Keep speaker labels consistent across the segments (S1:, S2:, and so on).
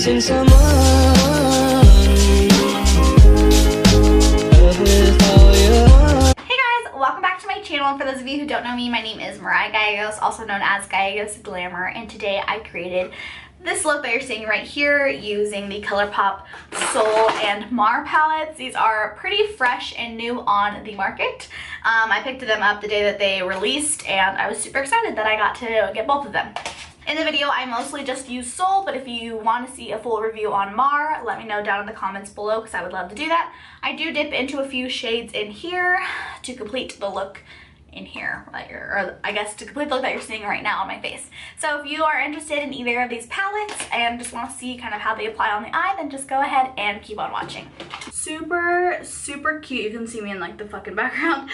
S1: missing someone.
S2: Hey guys, welcome back to my channel. For those of you who don't know me, my name is Mariah Gallegos, also known as Gallegos Glamour, and today I created this look that you're seeing right here using the Colourpop Soul and Mar palettes. These are pretty fresh and new on the market. I picked them up the day that they released and I was super excited that I got to get both of them. In the video, I mostly just use Soul, but if you want to see a full review on Mar, let me know down in the comments below because I would love to do that. I do dip into a few shades in here to complete the look in here, or I guess to complete the look that you're seeing right now on my face. So if you are interested in either of these palettes and just want to see kind of how they apply on the eye, then just go ahead and keep on watching. Super, super cute. You can see me in like the fucking background.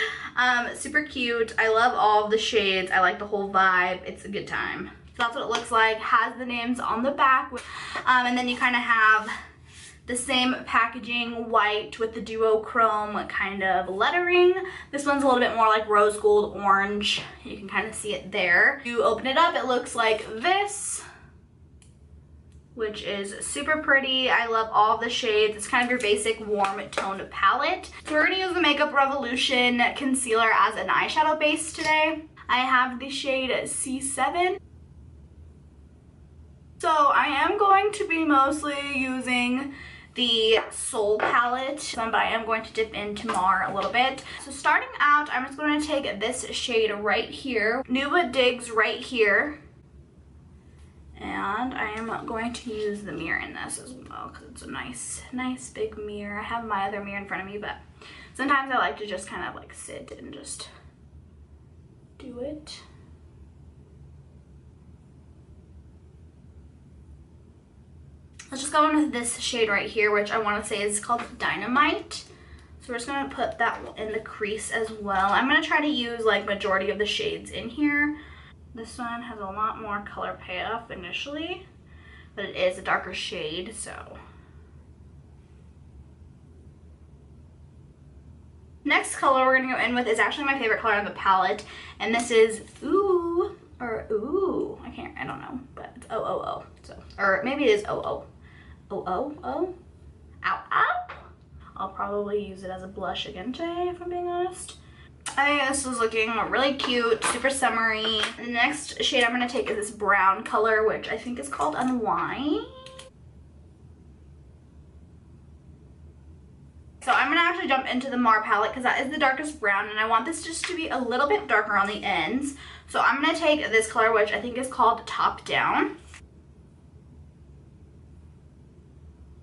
S2: Super cute. I love all of the shades. I like the whole vibe. It's a good time. So that's what it looks like. Has the names on the back. And then you kind of have the same packaging, white with the duochrome kind of lettering. This one's a little bit more like rose gold orange. You can kind of see it there. You open it up, it looks like this, which is super pretty. I love all the shades. It's kind of your basic warm toned palette. So we're gonna use the Makeup Revolution concealer as an eyeshadow base today. I have the shade C7. So I am going to be mostly using the Soul palette, but I am going to dip into Mar a little bit. So starting out, I'm just going to take this shade right here, Nuba Digs right here, and I am going to use the mirror in this as well because it's a nice big mirror. I have my other mirror in front of me, but sometimes I like to just kind of like sit and just do it. Let's just go in with this shade right here, which I want to say is called Dynamite. So we're just going to put that in the crease as well. I'm going to try to use like majority of the shades in here. This one has a lot more color payoff initially, but it is a darker shade, so. Next color we're going to go in with is actually my favorite color on the palette, and this is Ooh, I don't know, but it's O. So, or maybe it is O. Ow. I'll probably use it as a blush again today, if I'm being honest. I think this is looking really cute, super summery. The next shade I'm going to take is this brown color, which I think is called Unwind. So I'm going to actually jump into the Mar palette because that is the darkest brown, and I want this just to be a little bit darker on the ends. So I'm going to take this color, which I think is called Top Down.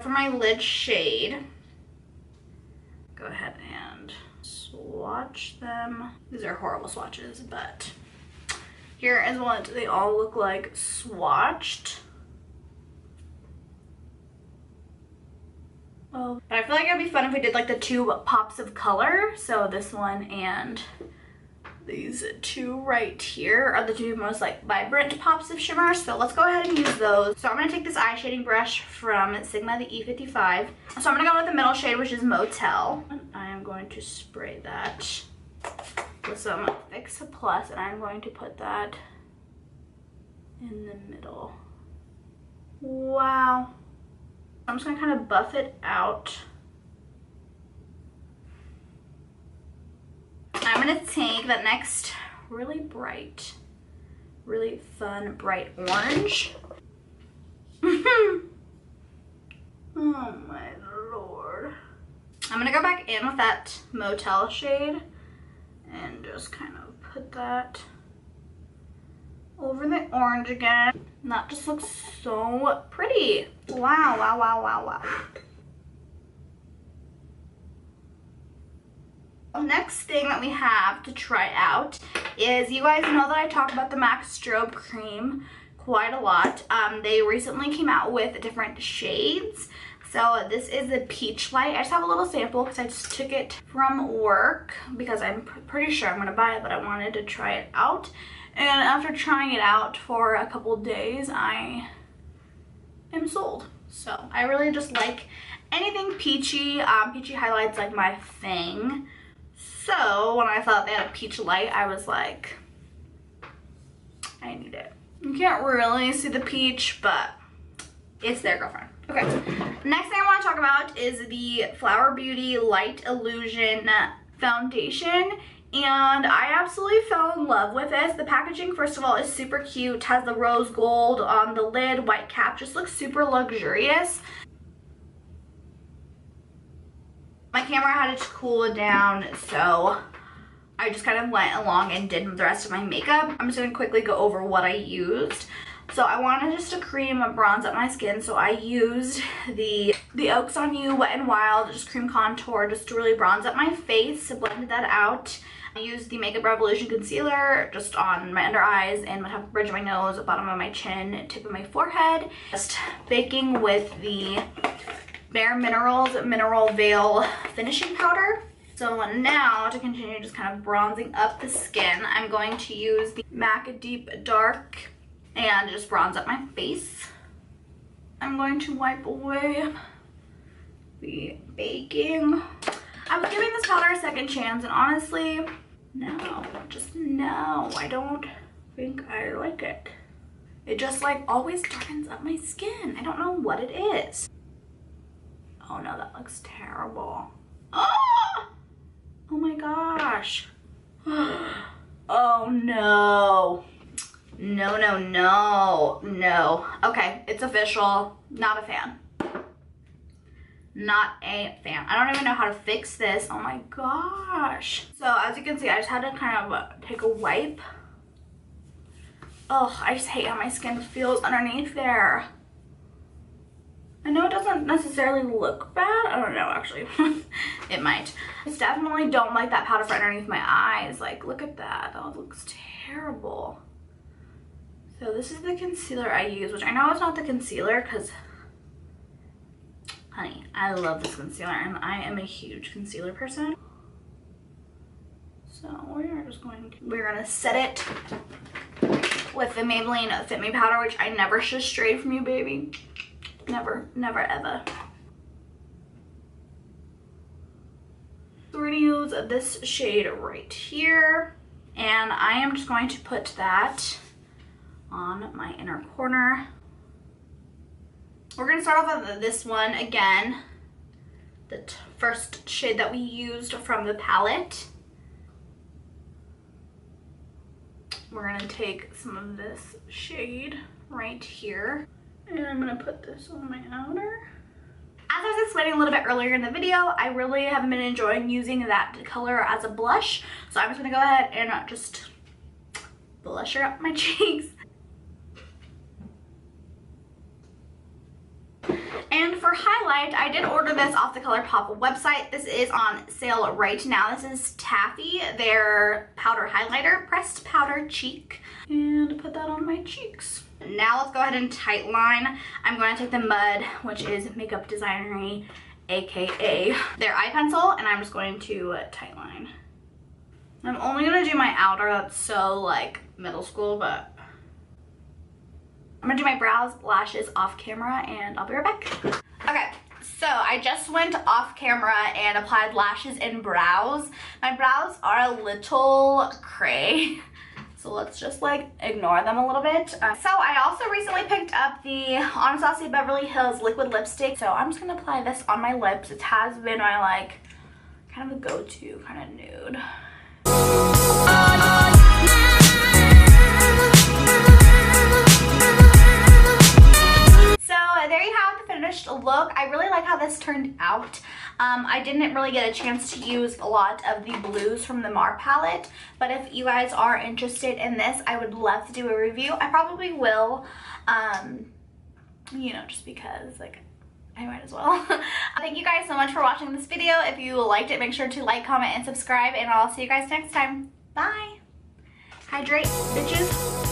S2: For my lid shade, go ahead and swatch them. These are horrible swatches, but here is what they all look like swatched. Oh, but I feel like it would be fun if we did like the two pops of color. So this one and these two right here are the two most like vibrant pops of shimmer. So let's go ahead and use those. So I'm going to take this eye shading brush from Sigma, the E55. So I'm going to go with the middle shade, which is Motel. And I am going to spray that with some Fix Plus, and I'm going to put that in the middle. Wow. I'm just going to kind of buff it out. I'm going to take that next really bright, really fun, bright orange. Oh my lord. I'm going to go back in with that Motel shade and just kind of put that over the orange again. And that just looks so pretty. Wow. Next thing that we have to try out is, you guys know that I talk about the MAC Strobe Cream quite a lot. They recently came out with different shades. So this is the Peach Light. I just have a little sample because I just took it from work because I'm pretty sure I'm going to buy it, but I wanted to try it out. And after trying it out for a couple days, I am sold. So I really just like anything peachy. Peachy highlights like my thing. So when I thought they had a peach light, I was like, I need it. You can't really see the peach, but it's there, girlfriend. Okay, next thing I want to talk about is the Flower Beauty Light Illusion Foundation. And I absolutely fell in love with this. The packaging, first of all, is super cute. It has the rose gold on the lid, white cap, just looks super luxurious. My camera had to cool it down, so I just kind of went along and did the rest of my makeup. I'm just going to quickly go over what I used. So I wanted just to cream bronze up my skin, so I used the Oaks on You Wet n Wild, just cream contour, just to really bronze up my face, to blend that out. I used the Makeup Revolution concealer just on my under eyes and the top bridge of my nose, bottom of my chin, tip of my forehead. Just baking with the Bare Minerals Mineral Veil finishing powder. So now to continue just kind of bronzing up the skin, I'm going to use the MAC Deep Dark and just bronze up my face. I'm going to wipe away the baking. I was giving this powder a second chance, and honestly, no, I don't think I like it. It just like always darkens up my skin. I don't know what it is. Oh no, that looks terrible. Oh, oh my gosh. Oh no. No. Okay, it's official. Not a fan. Not a fan. I don't even know how to fix this. Oh my gosh. So as you can see, I just had to kind of take a wipe. Oh, I just hate how my skin feels underneath there. I know it doesn't necessarily look bad. I don't know, actually. It might. I just definitely don't like that powder for underneath my eyes. Like, look at that. That looks terrible. So this is the concealer I use, which I know it's not the concealer because, honey, I love this concealer and I am a huge concealer person. So we're gonna set it with the Maybelline Fit Me powder, which I never should stray from you, baby. Never, never, ever. So we're gonna use this shade right here, and I am just going to put that on my inner corner. We're gonna start off with this one again, the first shade that we used from the palette. We're gonna take some of this shade right here, and I'm gonna put this on my outer. As I was explaining a little bit earlier in the video, I really have been enjoying using that color as a blush, so I'm just gonna go ahead and just blush up my cheeks. And for highlight, I did order this off the Colourpop website. This is on sale right now. This is Taffy, their powder highlighter, pressed powder cheek. And put that on my cheeks. Now let's go ahead and tight line. I'm going to take the Mud, which is Makeup Designery, aka their eye pencil, and I'm just going to tight line. I'm only going to do my outer. That's so like middle school, but I'm gonna do my brows, lashes off camera, and I'll be right back. Okay, so I just went off camera and applied lashes and brows. My brows are a little cray, so let's just like ignore them a little bit. So I also recently picked up the Anastasia Beverly Hills liquid lipstick, so I'm just gonna apply this on my lips. It has been my like kind of a go-to kind of nude. There you have the finished look. I really like how this turned out. I didn't really get a chance to use a lot of the blues from the Mar palette, but if you guys are interested in this, I would love to do a review. I probably will, you know, just because like I might as well. Thank you guys so much for watching this video. If you liked it, make sure to like, comment, and subscribe, and I'll see you guys next time. Bye. Hydrate, bitches.